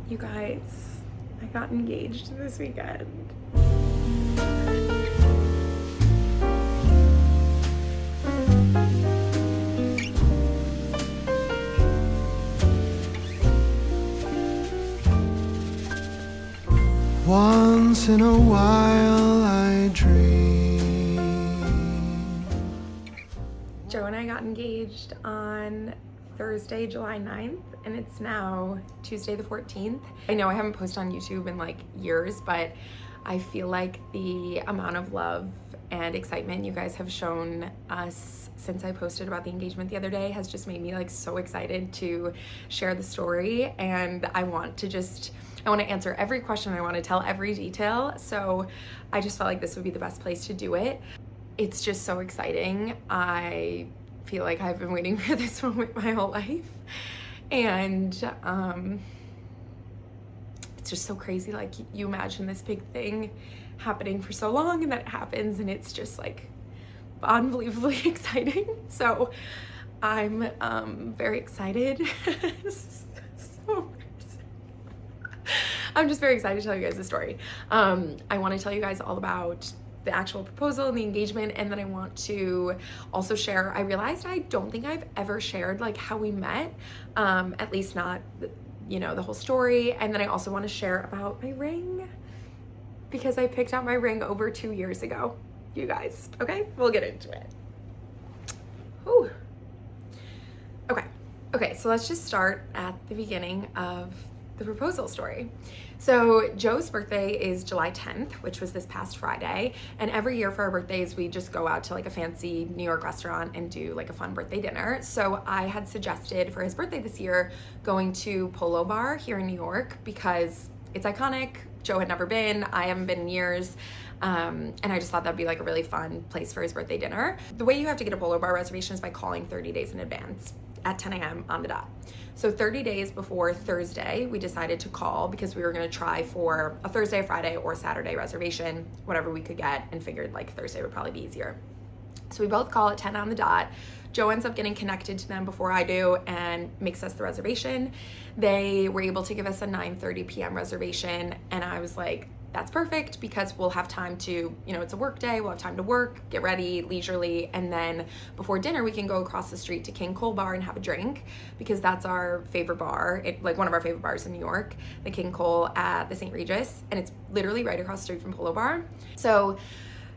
You guys, I got engaged this weekend. Once in a while I dream. Joe and I got engaged on Thursday, July 9th, and it's now Tuesday the 14th. I know I haven't posted on YouTube in like years, but I feel like the amount of love and excitement you guys have shown us since I posted about the engagement the other day has just made me like so excited to share the story. And I want to answer every question. I want to tell every detail. So I just felt like this would be the best place to do it. It's just so exciting. I feel like I've been waiting for this moment my whole life. And it's just so crazy. Like, you imagine this big thing happening for so long, and then it happens, and it's just like unbelievably exciting. So I'm very excited. I'm just very excited to tell you guys the story. I want to tell you guys all about the actual proposal and the engagement, and then I want to also share, I realized I don't think I've ever shared like how we met, at least not, you know, the whole story. And then I also want to share about my ring, because I picked out my ring over 2 years ago, you guys. Okay, we'll get into it. Whew. Okay, so let's just start at the beginning of the proposal story. So Joe's birthday is July 10th, which was this past Friday. And every year for our birthdays, we just go out to like a fancy New York restaurant and do like a fun birthday dinner. So I had suggested for his birthday this year going to Polo Bar here in New York because it's iconic. Joe had never been, I haven't been in years. And I just thought that'd be like a really fun place for his birthday dinner. The way you have to get a Polo Bar reservation is by calling 30 days in advance at 10 a.m. on the dot. So 30 days before Thursday, we decided to call because we were gonna try for a Thursday, Friday, or Saturday reservation, whatever we could get, and figured like Thursday would probably be easier. So we both call at 10 on the dot. Joe ends up getting connected to them before I do and makes us the reservation. They were able to give us a 9:30 p.m. reservation, and I was like, that's perfect because we'll have time to, you know, it's a work day, we'll have time to work, get ready leisurely, and then before dinner we can go across the street to King Cole Bar and have a drink, because that's our favorite bar, like one of our favorite bars in New York, the King Cole at the St. Regis, and it's literally right across the street from Polo Bar. So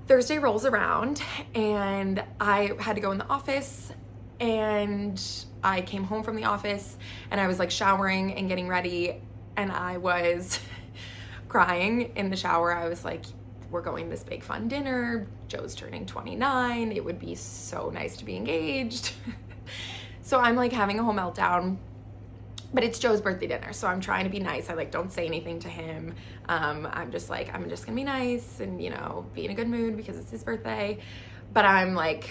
Thursday rolls around and I had to go in the office, and I came home from the office and I was like showering and getting ready, and I was crying in the shower. I was like, we're going to this big fun dinner. Joe's turning 29. It would be so nice to be engaged. So I'm like having a whole meltdown, but it's Joe's birthday dinner. So I'm trying to be nice. I like don't say anything to him. I'm just like, I'm just gonna be nice and, you know, be in a good mood because it's his birthday. But I'm like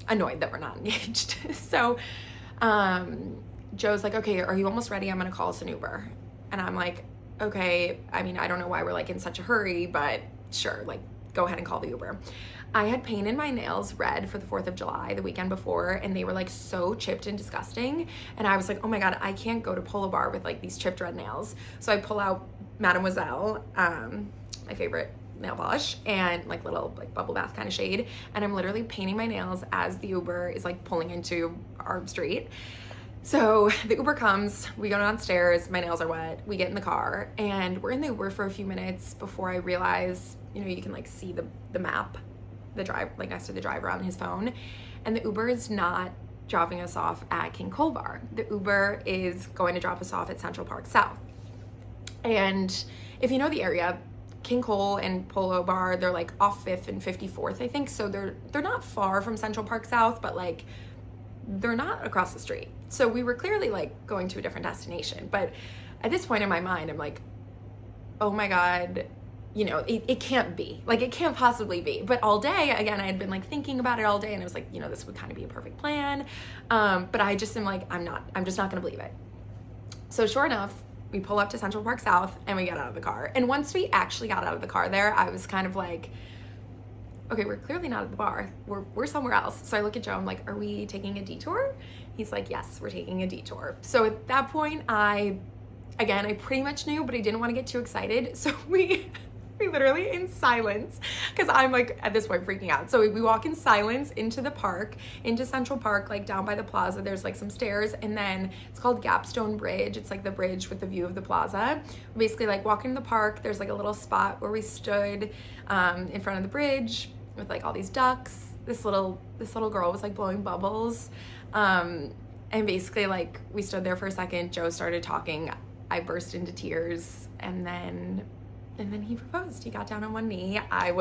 annoyed that we're not engaged. So Joe's like, okay, are you almost ready? I'm gonna call us an Uber. And I'm like, okay, I mean, I don't know why we're like in such a hurry, but sure, like go ahead and call the Uber. I had painted my nails red for the 4th of July the weekend before, and they were like so chipped and disgusting. And I was like, oh my God, I can't go to Polo Bar with like these chipped red nails. So I pull out Mademoiselle, my favorite nail polish, and like little like bubble bath kind of shade. And I'm literally painting my nails as the Uber is like pulling into our street. So the Uber comes, we go downstairs, my nails are wet, we get in the car, and we're in the Uber for a few minutes before I realize, you know, you can like see the map, the drive, like next to the driver on his phone, and the Uber is not dropping us off at King Cole Bar. The Uber is going to drop us off at Central Park South. And if you know the area, King Cole and Polo Bar, they're like off 5th and 54th, I think, so they're not far from Central Park South, but like they're not across the street. So we were clearly like going to a different destination. But at this point in my mind, I'm like, oh my God, you know, it can't be. Like, it can't possibly be. But all day, again, I had been like thinking about it all day, and I was like, you know, this would kind of be a perfect plan. But I just am like, I'm just not gonna believe it. So sure enough, we pull up to Central Park South and we get out of the car. And once we actually got out of the car there, I was kind of like, okay, we're clearly not at the bar. We're somewhere else. So I look at Joe, I'm like, are we taking a detour? He's like, yes, we're taking a detour. So at that point, I again, I pretty much knew, but I didn't want to get too excited. So we literally in silence, because I'm like at this point freaking out. So we walk in silence into the park, into Central Park, like down by the plaza. There's like some stairs, and then it's called Gapstone Bridge. It's like the bridge with the view of the plaza. We basically like walk into the park. There's like a little spot where we stood in front of the bridge with like all these ducks. This little girl was like blowing bubbles. And basically like we stood there for a second. Joe started talking. I burst into tears, and then he proposed. He got down on one knee. I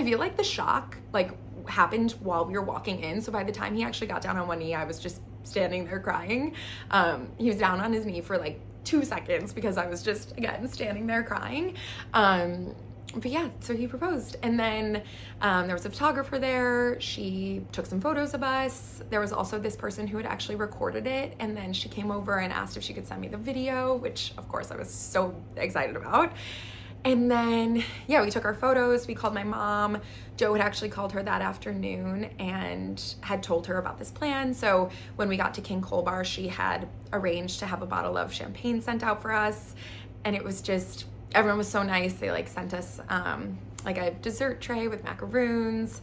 feel like the shock like happened while we were walking in. So by the time he actually got down on one knee, I was just standing there crying. He was down on his knee for like 2 seconds because I was just, again, standing there crying. But yeah, so he proposed. And then there was a photographer there. She took some photos of us. There was also this person who had actually recorded it. And then she came over and asked if she could send me the video, which of course I was so excited about. And then, yeah, we took our photos. We called my mom. Joe had actually called her that afternoon and had told her about this plan. So when we got to King Cole Bar, she had arranged to have a bottle of champagne sent out for us. And it was just, everyone was so nice. They like sent us like a dessert tray with macaroons.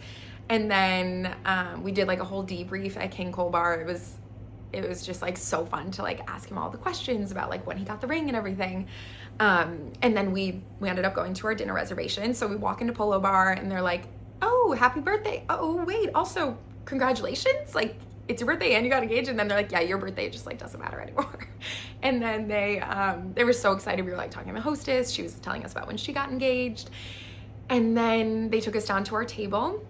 And then we did like a whole debrief at King Cole Bar. It was just like so fun to like ask him all the questions about like when he got the ring and everything. And then we ended up going to our dinner reservation. So we walk into Polo Bar and they're like, oh, happy birthday. Oh, wait, also congratulations. Like it's your birthday and you got engaged. And then they're like, yeah, your birthday just like doesn't matter anymore. And then they were so excited. We were like talking to the hostess. She was telling us about when she got engaged. And then they took us down to our table.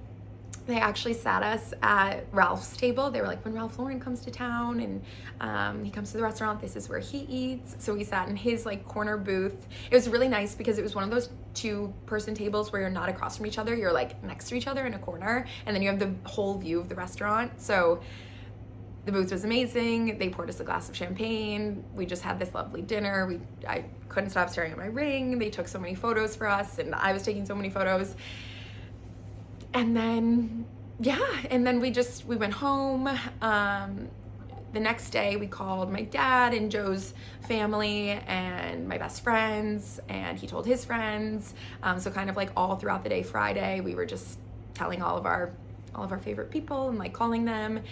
They actually sat us at Ralph's table. They were like, when Ralph Lauren comes to town and he comes to the restaurant, this is where he eats. So we sat in his like corner booth. It was really nice because it was one of those 2-person tables where you're not across from each other. You're like next to each other in a corner, and then you have the whole view of the restaurant. So the booth was amazing. They poured us a glass of champagne. We just had this lovely dinner. I couldn't stop staring at my ring. They took so many photos for us, and I was taking so many photos. And then, yeah, and then we went home. The next day we called my dad and Joe's family and my best friends, and he told his friends. So kind of like all throughout the day Friday, we were just telling all of our favorite people and like calling them.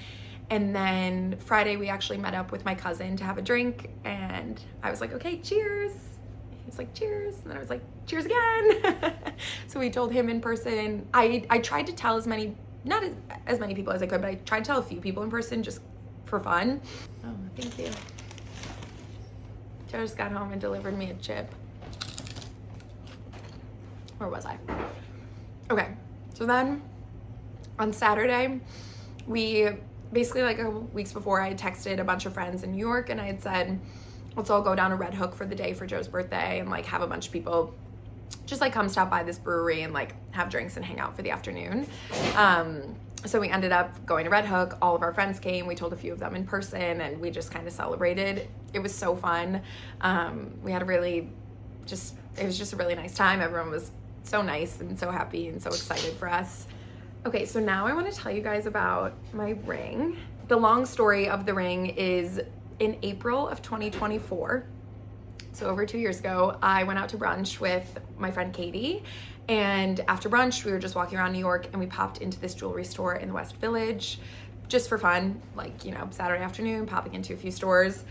And then Friday we actually met up with my cousin to have a drink, and I was like, okay, cheers. He was like, cheers. And then I was like, cheers again. So we told him in person. I tried to tell not as many people as I could, but I tried to tell a few people in person just for fun. Oh, thank you. Joe just got home and delivered me a chip. Where was I? Okay, so then on Saturday, we basically like a weeks before, I had texted a bunch of friends in New York and I had said, let's all go down to Red Hook for the day for Joe's birthday and like have a bunch of people just like come stop by this brewery and like have drinks and hang out for the afternoon. So we ended up going to Red Hook. All of our friends came. We told a few of them in person and we just kind of celebrated. It was so fun. We had it was just a really nice time. Everyone was so nice and so happy and so excited for us. Okay, so now I want to tell you guys about my ring. The long story of the ring is in April of 2024, so over 2 years ago, I went out to brunch with my friend Katie, and after brunch, we were just walking around New York and we popped into this jewelry store in the West Village just for fun, like, you know, Saturday afternoon, popping into a few stores.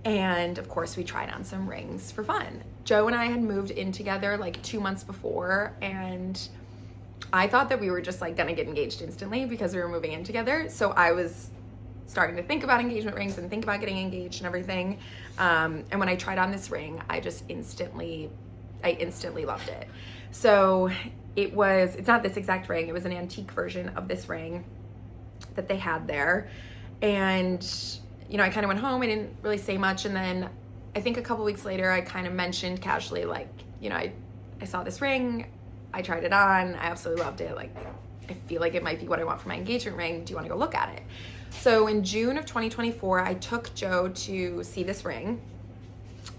And of course, we tried on some rings for fun. Joe and I had moved in together like 2 months before, and I thought that we were just like gonna get engaged instantly because we were moving in together. So I was starting to think about engagement rings and think about getting engaged and everything. And when I tried on this ring, I instantly loved it. So it's not this exact ring, it was an antique version of this ring that they had there. And, you know, I kind of went home, I didn't really say much. And then I think a couple weeks later, I kind of mentioned casually, like, you know, I saw this ring, I tried it on, I absolutely loved it. Like, I feel like it might be what I want for my engagement ring. Do you want to go look at it? So in June of 2024, I took Joe to see this ring.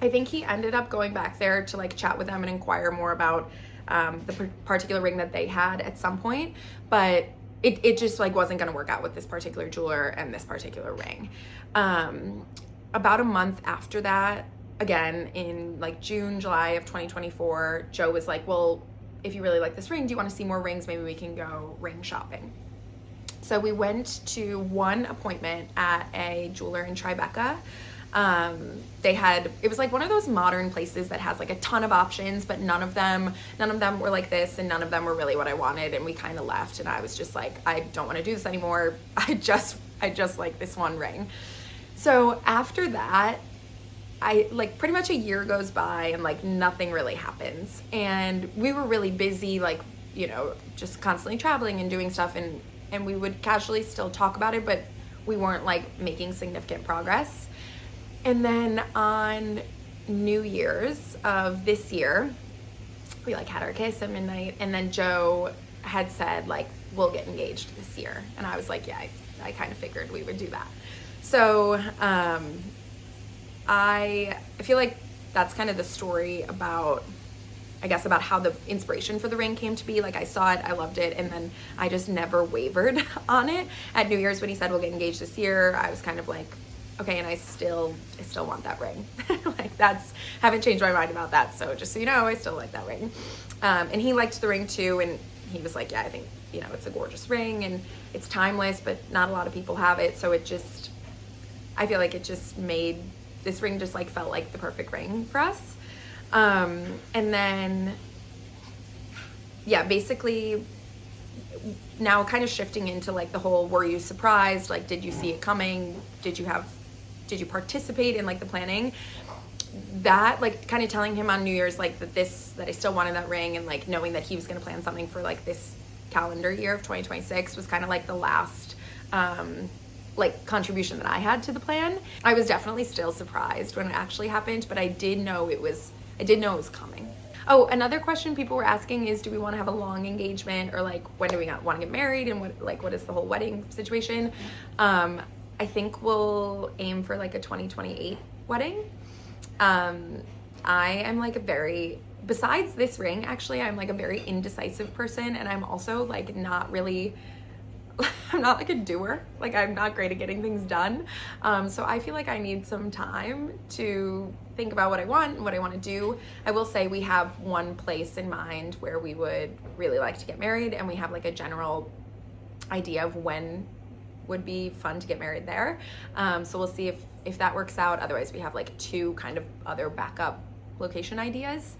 I think he ended up going back there to like chat with them and inquire more about the particular ring that they had at some point, but it just like wasn't going to work out with this particular jeweler and this particular ring. about a month after that, again in like June, July of 2024, Joe was like, well, if you really like this ring, do you want to see more rings? Maybe we can go ring shopping. So we went to one appointment at a jeweler in Tribeca. It was like one of those modern places that has like a ton of options, but none of them were like this, and none of them were really what I wanted. And we kind of left, and I was just like, I don't want to do this anymore. I just like this one ring. So after that, I like pretty much a year goes by and like nothing really happens. And we were really busy, like, you know, just constantly traveling and doing stuff, and we would casually still talk about it, but we weren't like making significant progress. And then on New Year's of this year, we like had our kiss at midnight, and then Joe had said like, we'll get engaged this year. And I was like, yeah, I kind of figured we would do that. So I feel like that's kind of the story about, I guess, about how the inspiration for the ring came to be. Like, I saw it, I loved it, and then I just never wavered on it. At New Year's, when he said we'll get engaged this year, I was kind of like, okay, and I still want that ring. Like, haven't changed my mind about that. So just so you know, I still like that ring. And he liked the ring too, and he was like, yeah, I think, you know, it's a gorgeous ring and it's timeless, but not a lot of people have it. So I feel like it just made, this ring just like felt like the perfect ring for us. And then, yeah, basically now kind of shifting into like the whole, were you surprised? Like, did you see it coming? Did you participate in like the planning? That, like, kind of telling him on New Year's, like, that I still wanted that ring, and like knowing that he was going to plan something for like this calendar year of 2026 was kind of like the last, like, contribution that I had to the plan. I was definitely still surprised when it actually happened, but I did know it was coming. Oh, another question people were asking is, do we want to have a long engagement, or like, when do we want to get married, and what is the whole wedding situation? I think we'll aim for like a 2028 wedding. I am like besides this ring, actually, I'm like a very indecisive person, and I'm also like not really, I'm not like a doer. Like, I'm not great at getting things done. So I feel like I need some time to think about what I want and what I want to do. I will say we have one place in mind where we would really like to get married, and we have like a general idea of when would be fun to get married there. So we'll see if that works out. Otherwise, we have like two kind of other backup location ideas.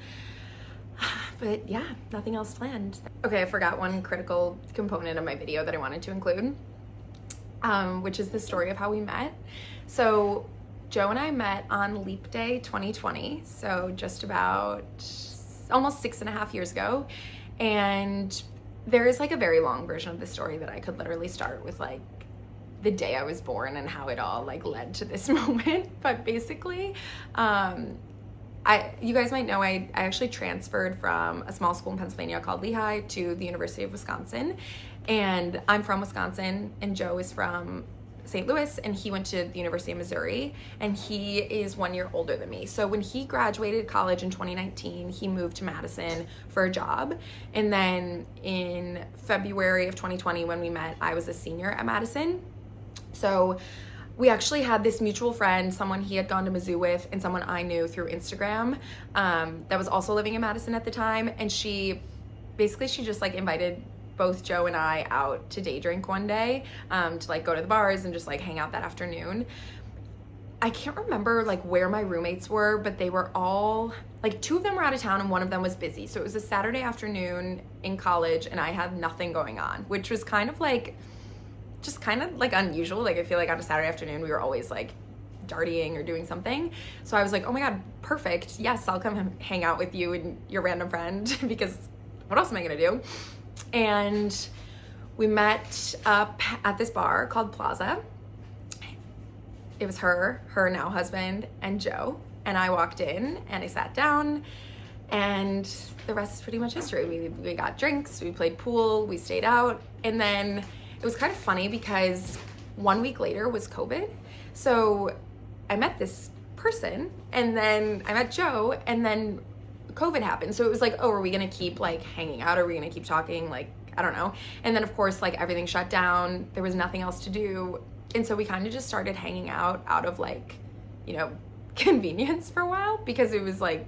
But yeah, nothing else planned. Okay, I forgot one critical component of my video that I wanted to include, which is the story of how we met. So Joe and I met on Leap Day 2020, so just about almost 6.5 years ago. And there is like a very long version of the story that I could literally start with like the day I was born and how it all like led to this moment. But basically, you guys might know I actually transferred from a small school in Pennsylvania called Lehigh to the University of Wisconsin. And I'm from Wisconsin, and Joe is from St. Louis, and he went to the University of Missouri, and he is 1 year older than me. So when he graduated college in 2019, he moved to Madison for a job. And then in February of 2020, when we met, I was a senior at Madison. So we actually had this mutual friend, someone he had gone to Mizzou with, and someone I knew through Instagram, that was also living in Madison at the time. And she just like invited both Joe and I out to day drink one day, to like go to the bars and just like hang out that afternoon. I can't remember like where my roommates were, but they were all like, two of them were out of town and one of them was busy. So it was a Saturday afternoon in college, and I had nothing going on, which was kind of like unusual. Like, I feel like on a Saturday afternoon, we were always like dartying or doing something. So I was like, oh my God, perfect. Yes, I'll come hang out with you and your random friend because what else am I gonna do? And we met up at this bar called Plaza. It was her now husband, and Joe. And I walked in and I sat down, and the rest is pretty much history. We got drinks, we played pool, we stayed out. And then it was kind of funny because 1 week later was COVID. So I met this person, and then I met Joe, and then COVID happened. So it was like, oh, are we gonna keep like hanging out? Are we gonna keep talking? Like, I don't know. And then of course, like, everything shut down. There was nothing else to do. And so we kind of just started hanging out of like, you know, convenience for a while because it was like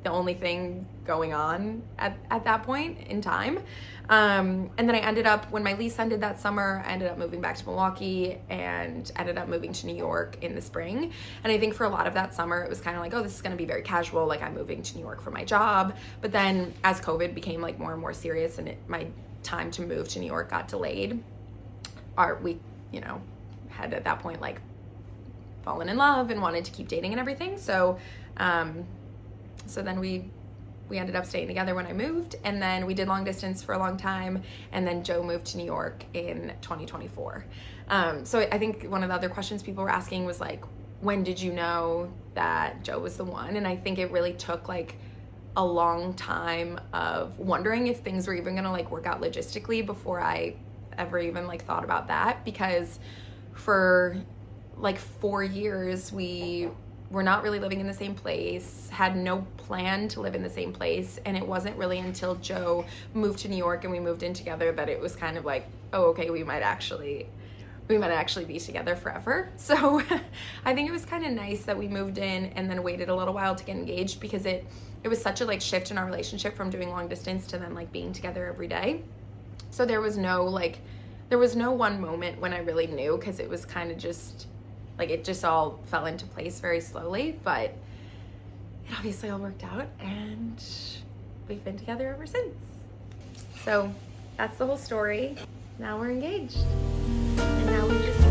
the only thing going on at that point in time. And then I ended up, when my lease ended that summer, I ended up moving back to Milwaukee and ended up moving to New York in the spring. And I think for a lot of that summer, it was kind of like, oh, this is going to be very casual. Like I'm moving to New York for my job. But then as COVID became like more and more serious and my time to move to New York got delayed, we, you know, had at that point like fallen in love and wanted to keep dating and everything. So then we ended up staying together when I moved, and then we did long distance for a long time, and then Joe moved to New York in 2024. So I think one of the other questions people were asking was like, when did you know that Joe was the one? And I think it really took like a long time of wondering if things were even gonna like work out logistically before I ever even like thought about that, because for like 4 years we were not really living in the same place, had no plan to live in the same place, and it wasn't really until Joe moved to New York and we moved in together that it was kind of like, oh, okay, we might actually be together forever. So I think it was kind of nice that we moved in and then waited a little while to get engaged, because it was such a like shift in our relationship from doing long distance to then like being together every day. So there was no one moment when I really knew, because it was kind of just like it just all fell into place very slowly, but it obviously all worked out and we've been together ever since. So that's the whole story. Now we're engaged, and now we just